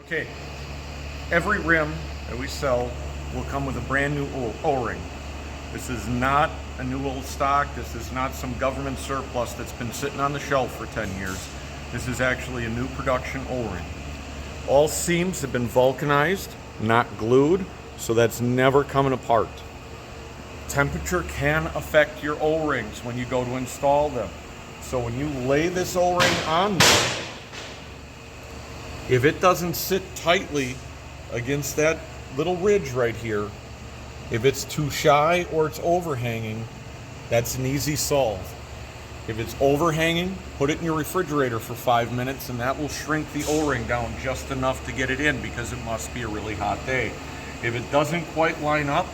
Okay, every rim that we sell will come with a brand new O-ring. This is not a new old stock. This is not some government surplus that's been sitting on the shelf for 10 years. This is actually a new production O-ring. All seams have been vulcanized, not glued, so that's never coming apart. Temperature can affect your O-rings when you go to install them. So when you lay this O-ring on there, if it doesn't sit tightly against that little ridge right here, if it's too shy or it's overhanging, that's an easy solve. If it's overhanging, put it in your refrigerator for 5 minutes and that will shrink the O-ring down just enough to get it in because it must be a really hot day. If it doesn't quite line up,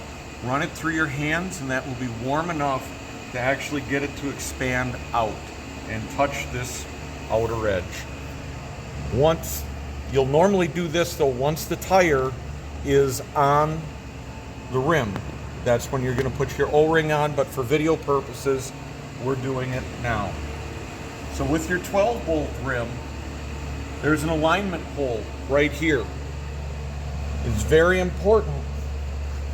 run it through your hands and that will be warm enough to actually get it to expand out and touch this outer edge. You'll normally do this though once the tire is on the rim. That's when you're going to put your O-ring on, but for video purposes, we're doing it now. So with your 12 bolt rim, there's an alignment hole right here. It's very important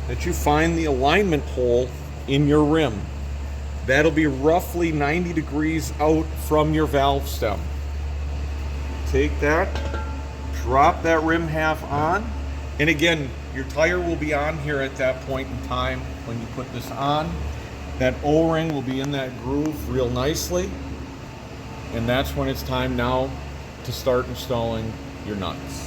that you find the alignment hole in your rim. That'll be roughly 90 degrees out from your valve stem. Take that, drop that rim half on, and again, your tire will be on here at that point in time when you put this on. That O-ring will be in that groove real nicely, and that's when it's time now to start installing your nuts.